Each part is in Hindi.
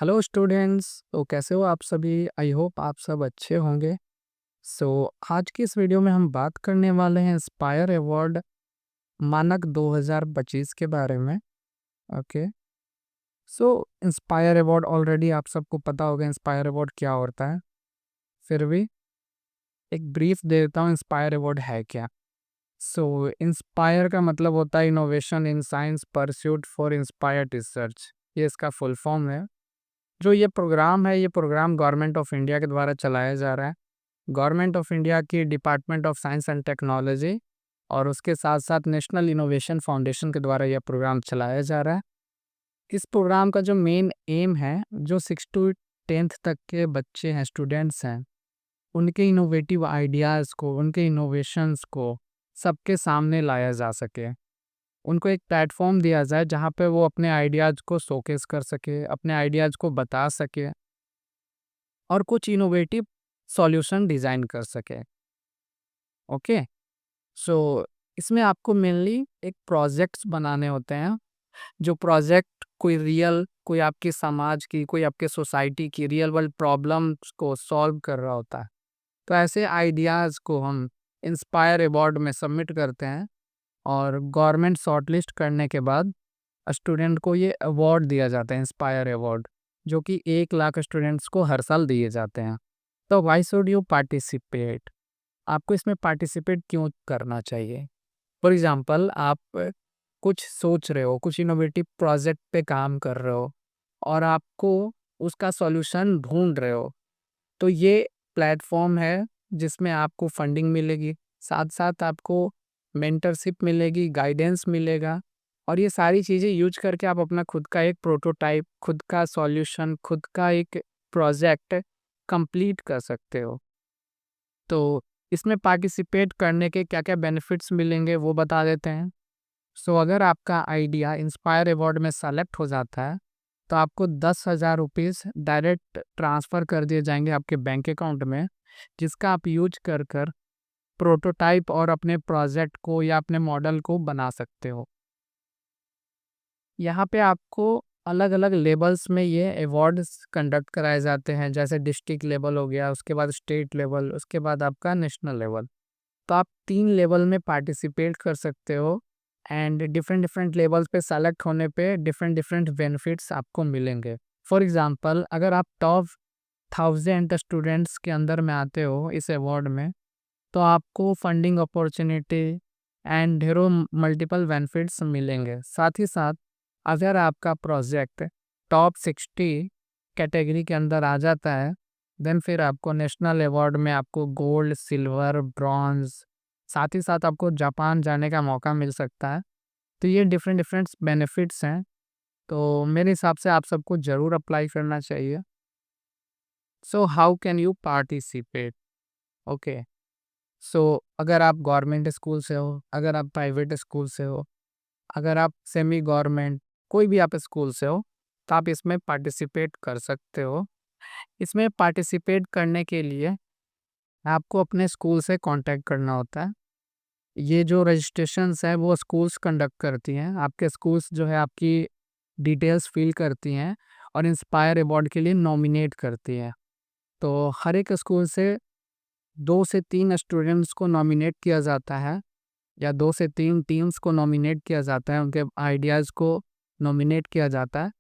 Hello students. तो कैसे हो आप सभी? आई होप आप सब अच्छे होंगे। सो आज की इस वीडियो में हम बात करने वाले हैं इंस्पायर अवार्ड मानक 2025 के बारे में। ओके। सो इंस्पायर अवार्ड ऑलरेडी आप सबको पता होगा इंस्पायर अवार्ड क्या होता है। फिर भी एक ब्रीफ दे देता हूँ इंस्पायर अवार्ड है क्या। सो इंस्पायर का मतलब होता है innovation in science pursuit for inspired research. ये इसका फुल फॉर्म है। जो ये प्रोग्राम गवर्नमेंट ऑफ इंडिया के द्वारा चलाया जा रहा है। गवर्नमेंट ऑफ इंडिया की department of science and technology और उसके साथ साथ नेशनल इनोवेशन फाउंडेशन के द्वारा यह प्रोग्राम चलाया जा रहा है। इस प्रोग्राम का जो मेन एम है, जो 6 to 10th तक के बच्चे हैं, स्टूडेंट्स हैं, उनके इनोवेटिव आइडियाज़ को, उनके इनोवेशंस को सबके सामने लाया जा सके। उनको एक प्लेटफॉर्म दिया जाए जहाँ पे वो अपने आइडियाज़ को शोकेस कर सके, अपने आइडियाज़ को बता सके और कुछ इनोवेटिव सॉल्यूशन डिज़ाइन कर सके। ओके। सो इसमें आपको मेनली एक प्रोजेक्ट्स बनाने होते हैं। जो प्रोजेक्ट कोई आपके समाज की, कोई आपके सोसाइटी की रियल वर्ल्ड प्रॉब्लम्स को सॉल्व कर रहा होता है। तो ऐसे आइडियाज़ को हम इंस्पायर अवार्ड में सबमिट करते हैं और गवर्नमेंट शॉर्टलिस्ट करने के बाद स्टूडेंट को ये अवार्ड दिया जाता है, इंस्पायर अवार्ड, जो कि 1 लाख स्टूडेंट्स को हर साल दिए जाते हैं। तो व्हाई शुड यू पार्टिसिपेट? आपको इसमें पार्टिसिपेट क्यों करना चाहिए? फॉर एग्जांपल, आप कुछ सोच रहे हो, कुछ इनोवेटिव प्रोजेक्ट पे काम कर रहे हो और आपको उसका सॉल्यूशन ढूंढ रहे हो। तो ये प्लेटफॉर्म है जिसमें आपको फंडिंग मिलेगी, साथ साथ आपको मेंटरशिप मिलेगी, गाइडेंस मिलेगा और ये सारी चीज़ें यूज करके आप अपना खुद का एक प्रोटोटाइप, खुद का सॉल्यूशन, खुद का एक प्रोजेक्ट कंप्लीट कर सकते हो। तो इसमें पार्टिसिपेट करने के क्या-क्या बेनिफिट्स मिलेंगे वो बता देते हैं। सो अगर आपका आइडिया इंस्पायर अवार्ड में सेलेक्ट हो जाता है, तो आपको 10,000 रुपीज़ डायरेक्ट ट्रांसफ़र कर दिए जाएँगे आपके बैंक अकाउंट में, जिसका आप यूज़ कर कर प्रोटोटाइप और अपने प्रोजेक्ट को या अपने मॉडल को बना सकते हो। यहाँ पे आपको अलग-अलग लेवल्स में ये अवार्ड्स कंडक्ट कराए जाते हैं, जैसे डिस्ट्रिक्ट लेवल हो गया, उसके बाद स्टेट लेवल, उसके बाद आपका नेशनल लेवल। तो आप 3 लेवल में पार्टिसिपेट कर सकते हो एंड डिफरेंट डिफरेंट लेवल्स पे सेलेक्ट होने पे डिफरेंट डिफरेंट बेनिफिट्स आपको मिलेंगे। फॉर एग्जांपल, अगर आप टॉप 1000 स्टूडेंट्स के अंदर में आते हो इस अवार्ड में, तो आपको फंडिंग अपॉर्चुनिटी एंड ढेरों मल्टीपल बेनिफिट्स मिलेंगे। साथ ही साथ अगर आपका प्रोजेक्ट टॉप 60 कैटेगरी के अंदर आ जाता है, देन फिर आपको नेशनल अवार्ड में आपको गोल्ड, सिल्वर, ब्रॉन्ज, साथ ही साथ आपको जापान जाने का मौका मिल सकता है। तो ये डिफरेंट डिफरेंट बेनिफिट्स हैं। तो मेरे हिसाब से आप सबको ज़रूर अप्लाई करना चाहिए। So how can you participate? Okay. So अगर आप गवर्नमेंट स्कूल से हो, अगर आप प्राइवेट स्कूल से हो, अगर आप सेमी गवर्नमेंट, कोई भी आप स्कूल से हो, तो आप इसमें पार्टिसिपेट कर सकते हो। इसमें पार्टिसिपेट करने के लिए आपको अपने स्कूल से कांटेक्ट करना होता है। ये जो रजिस्ट्रेशंस है वो स्कूल्स कंडक्ट करती हैं। आपके स्कूल्स जो है आपकी डिटेल्स फिल करती हैं और इंस्पायर अवार्ड के लिए नॉमिनेट करती हैं। तो हर एक स्कूल से 2 से 3 स्टूडेंट्स को नॉमिनेट किया जाता है या 2 से 3 टीम्स को नॉमिनेट किया जाता है, उनके आइडियाज़ को नॉमिनेट किया जाता है।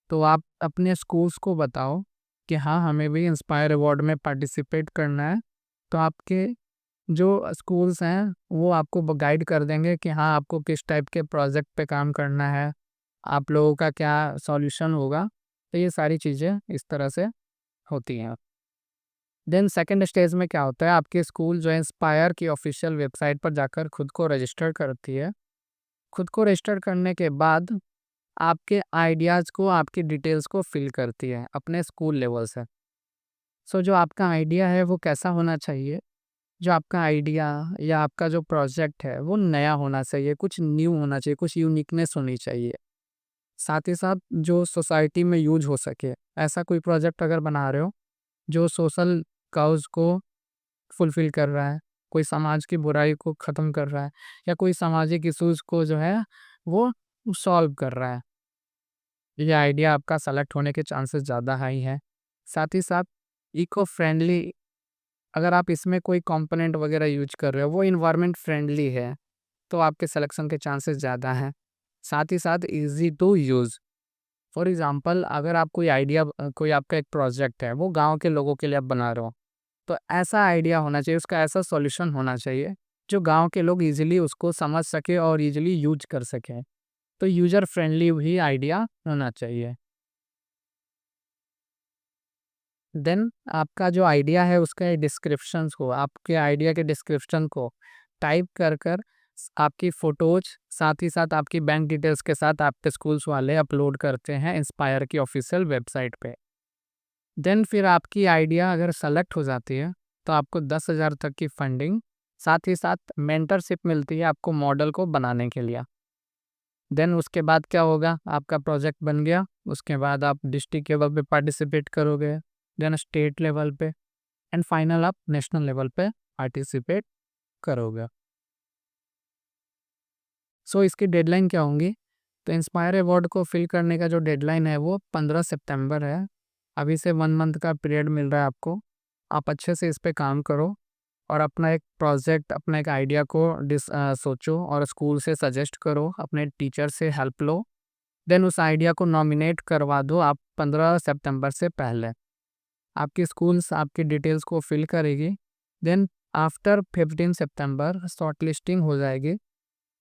तो आप अपने स्कूल्स को बताओ कि हाँ, हमें भी इंस्पायर अवार्ड में पार्टिसिपेट करना है। तो आपके जो स्कूल्स हैं वो आपको गाइड कर देंगे कि हाँ, आपको किस टाइप के प्रोजेक्ट पे काम करना है, आप लोगों का क्या सॉल्यूशन होगा। तो ये सारी चीज़ें इस तरह से होती हैं। देन सेकंड स्टेज में क्या होता है, आपके स्कूल जो है इंस्पायर की ऑफिशियल वेबसाइट पर जाकर खुद को रजिस्टर करती है। खुद को रजिस्टर करने के बाद आपके आइडियाज़ को, आपकी डिटेल्स को फिल करती है अपने स्कूल लेवल से। सो जो आपका आइडिया है वो कैसा होना चाहिए? जो आपका आइडिया या आपका जो प्रोजेक्ट है वो नया होना चाहिए, कुछ न्यू होना चाहिए, कुछ यूनिकनेस होनी चाहिए। साथ ही साथ जो सोसाइटी में यूज़ हो सके, ऐसा कोई प्रोजेक्ट अगर बना रहे हो जो सोशल काउज़ को फुलफ़िल कर रहा है, कोई समाज की बुराई को ख़त्म कर रहा है या कोई सामाजिक इश्यूज़ को जो है वो सॉल्व कर रहा है। ये आइडिया आपका सेलेक्ट होने के चांसेस ज़्यादा हाई हैं। साथ ही साथ इको फ्रेंडली, अगर आप इसमें कोई कंपोनेंट वगैरह यूज कर रहे हो वो इन्वायरमेंट फ्रेंडली है, तो आपके सिलेक्शन के चांसेस ज़्यादा हैं। साथ ही साथ easy to use. For example, अगर आप कोई आइडिया कोई आपका एक प्रोजेक्ट है, वो गाँव के लोगों के लिए आप बना रहे हो, तो ऐसा आइडिया होना चाहिए, उसका ऐसा सॉल्यूशन होना चाहिए, जो गाँव के लोग ईज़िली उसको समझ सकें और ईज़िली यूज़ कर सकें। तो यूज़र फ्रेंडली भी आइडिया होना चाहिए। देन आपका जो आइडिया है उसके डिस्क्रिप्शंस को, आपके आइडिया के डिस्क्रिप्शन को टाइप कर कर आपकी फ़ोटोज़, साथ ही साथ आपकी बैंक डिटेल्स के साथ आपके स्कूल्स वाले अपलोड करते हैं इंस्पायर की ऑफिशियल वेबसाइट पे। देन फिर आपकी आइडिया अगर सेलेक्ट हो जाती है, तो आपको 10,000 तक की फंडिंग, साथ ही साथ मेंटरशिप मिलती है आपको मॉडल को बनाने के लिए। देन उसके बाद क्या होगा, आपका प्रोजेक्ट बन गया, उसके बाद आप डिस्ट्रिक्ट लेवल पे पार्टिसिपेट करोगे, देन स्टेट लेवल पे, एंड फाइनल आप नेशनल लेवल पे पार्टिसिपेट करोगे। सो इसकी डेडलाइन क्या होंगी? तो इंस्पायर अवार्ड को फिल करने का जो डेडलाइन है वो 15 सितंबर है। अभी से 1 मंथ का पीरियड मिल रहा है आपको। आप अच्छे से इस पे काम करो और अपना एक प्रोजेक्ट, अपना एक आइडिया को सोचो और स्कूल से सजेस्ट करो, अपने टीचर से हेल्प लो। देन उस आइडिया को नॉमिनेट करवा दो आप 15 सितंबर से पहले। आपकी स्कूल्स आपकी डिटेल्स को फिल करेगी। देन आफ्टर 15 सितंबर शॉर्टलिस्टिंग हो जाएगी।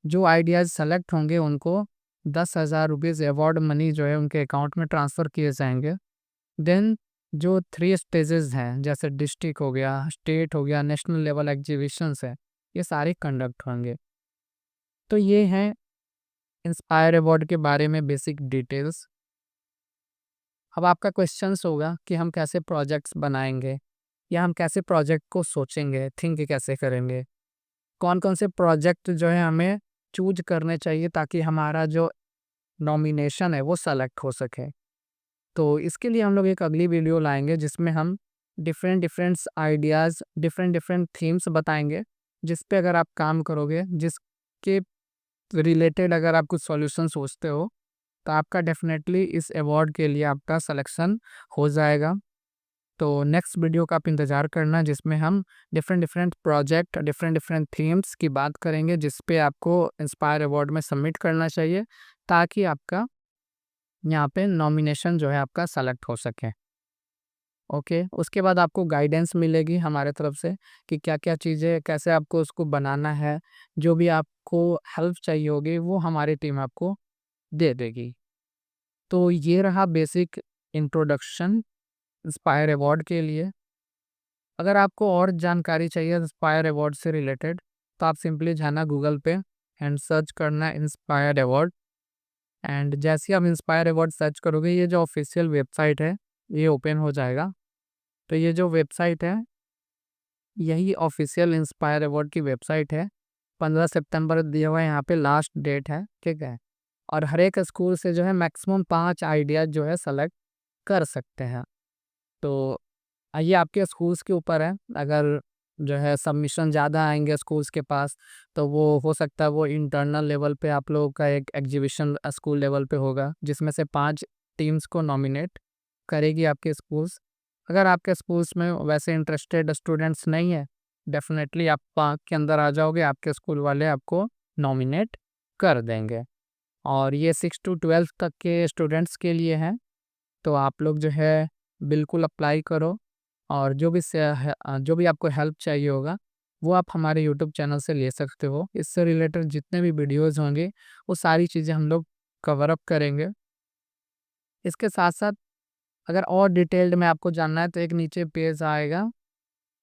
जो आइडियाज़ सेलेक्ट होंगे उनको 10,000 रुपीज़ अवार्ड मनी जो है उनके अकाउंट में ट्रांसफ़र किए जाएँगे। देन जो 3 स्टेजेज़ हैं, जैसे डिस्ट्रिक्ट हो गया, स्टेट हो गया, नेशनल लेवल एग्जीबिशंस हैं, ये सारे कंडक्ट होंगे। तो ये हैं इंस्पायर अवार्ड के बारे में बेसिक डिटेल्स। अब आपका क्वेश्चंस होगा कि हम कैसे प्रोजेक्ट्स बनाएँगे या हम कैसे प्रोजेक्ट को सोचेंगे, थिंक कैसे करेंगे? कौन-कौन से प्रोजेक्ट जो है हमें चूज़ करने चाहिए ताकि हमारा जो नॉमिनेशन है वो सेलेक्ट हो सके। तो इसके लिए हम लोग एक अगली वीडियो लाएँगे जिसमें हम different different ideas, different different themes बताएँगे, जिस पे अगर आप काम करोगे, जिसके रिलेटेड अगर आप कुछ सॉल्यूशन सोचते हो, तो आपका डेफ़िनेटली इस अवार्ड के लिए आपका सिलेक्शन हो जाएगा। तो नेक्स्ट वीडियो का आप इंतज़ार करना जिसमें हम different different project, different different themes की बात करेंगे जिस पे आपको इंस्पायर अवार्ड में सबमिट करना चाहिए, ताकि आपका यहाँ पे नॉमिनेशन जो है आपका सेलेक्ट हो सके। ओके, उसके बाद आपको गाइडेंस मिलेगी हमारे तरफ से कि क्या-क्या चीज़ें कैसे आपको उसको बनाना है, जो भी आपको हेल्प चाहिए होगी वो हमारी टीम आपको दे देगी। तो ये रहा बेसिक इंट्रोडक्शन इंस्पायर अवार्ड के लिए। अगर आपको और जानकारी चाहिए इंस्पायर अवार्ड से रिलेटेड, तो आप सिंपली जाना गूगल पे एंड सर्च करना इंस्पायर अवार्ड, एंड जैसे ही आप इंस्पायर अवार्ड सर्च करोगे ये जो ऑफिशियल वेबसाइट है ये ओपन हो जाएगा। तो ये जो वेबसाइट है यही ऑफिशियल इंस्पायर अवार्ड की वेबसाइट है। 15 सितंबर दिया हुआ है, यहाँ पे लास्ट डेट है, ठीक है? और हर एक स्कूल से जो है मैक्सिमम 5 आइडियाज़ जो है सेलेक्ट कर सकते हैं। तो ये आपके स्कूल्स के ऊपर है, अगर जो है सबमिशन ज़्यादा आएँगे स्कूल्स के पास, तो वो हो सकता है वो इंटरनल लेवल पे आप लोगों का एक एग्जीबिशन स्कूल लेवल पे होगा, जिसमें से 5 टीम्स को नॉमिनेट करेगी आपके स्कूल्स। अगर आपके स्कूल्स में वैसे इंटरेस्टेड स्टूडेंट्स नहीं है, डेफ़िनेटली आप 5 के अंदर आ जाओगे, आपके स्कूल वाले आपको नॉमिनेट कर देंगे। और ये 6 टू 12 तक के स्टूडेंट्स के लिए है, तो आप लोग जो है बिल्कुल अप्लाई करो। और जो भी आपको हेल्प चाहिए होगा, वो आप हमारे यूट्यूब चैनल से ले सकते हो। इससे रिलेटेड जितने भी वीडियोज़ होंगे, वो सारी चीज़ें हम लोग कवर अप करेंगे। इसके साथ-साथ अगर और डिटेल्ड में आपको जानना है, तो एक नीचे पेज आएगा,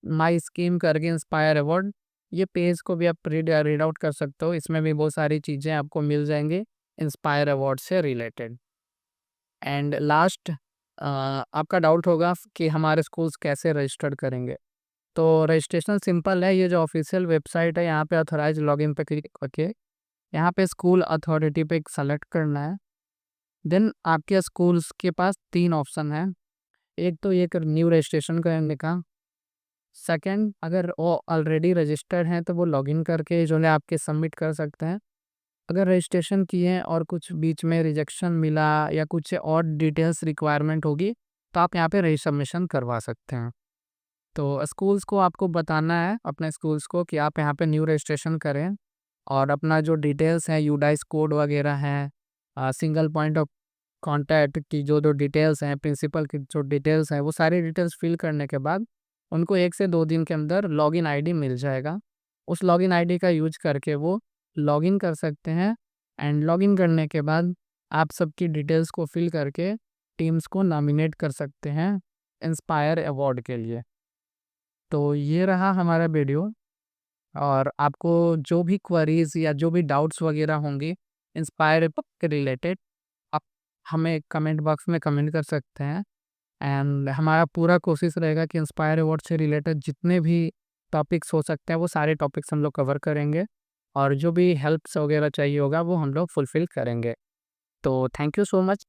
माय स्कीम करके इंस्पायर अवार्ड। ये पेज को भी आप रीड आउट कर सकते हो। इसमें भी बहुत सारी चीज़ें आपको मिल जाएँगी इंस्पायर अवार्ड से रिलेटेड। एंड लास्ट, आपका डाउट होगा कि हमारे स्कूल्स कैसे रजिस्टर्ड करेंगे? तो रजिस्ट्रेशन सिंपल है, ये जो ऑफिशियल वेबसाइट है यहाँ पे ऑथराइज़ लॉगिन पे क्लिक करके यहाँ पे स्कूल अथॉरिटी पे सेलेक्ट करना है। देन आपके स्कूल्स के पास 3 ऑप्शन है। एक तो ये न्यू रजिस्ट्रेशन करने का, सेकंड अगर वो ऑलरेडी रजिस्टर्ड हैं तो वो लॉगिन करके जो है आपके सबमिट कर सकते हैं। अगर रजिस्ट्रेशन किए और कुछ बीच में रिजेक्शन मिला या कुछ और डिटेल्स रिक्वायरमेंट होगी, तो आप यहाँ पे रीसबमिशन करवा सकते हैं। तो स्कूल्स को आपको बताना है अपने स्कूल्स को कि आप यहाँ पे न्यू रजिस्ट्रेशन करें और अपना जो डिटेल्स हैं, यूडाइस कोड वगैरह हैं, सिंगल पॉइंट ऑफ कॉन्टैक्ट की जो डिटेल्स हैं, प्रिंसिपल की जो डिटेल्स हैं, वो सारी डिटेल्स फिल करने के बाद उनको 1 से 2 दिन के अंदर लॉगिन आईडी मिल जाएगा। उस लॉगिन आईडी का यूज़ करके वो लॉगिन कर सकते हैं एंड लॉगिन करने के बाद आप सबकी डिटेल्स को फिल करके टीम्स को नॉमिनेट कर सकते हैं इंस्पायर अवार्ड के लिए। तो ये रहा हमारा वीडियो और आपको जो भी क्वेरीज़ या जो भी डाउट्स वगैरह होंगी इंस्पायर के रिलेटेड, आप हमें कमेंट बॉक्स में कमेंट कर सकते हैं एंड हमारा पूरा कोशिश रहेगा कि इंस्पायर अवार्ड से रिलेटेड जितने भी टॉपिक्स हो सकते हैं वो सारे टॉपिक्स हम लोग कवर करेंगे और जो भी हेल्प्स वगैरह चाहिए होगा वो हम लोग फुलफ़िल करेंगे। तो थैंक यू सो मच।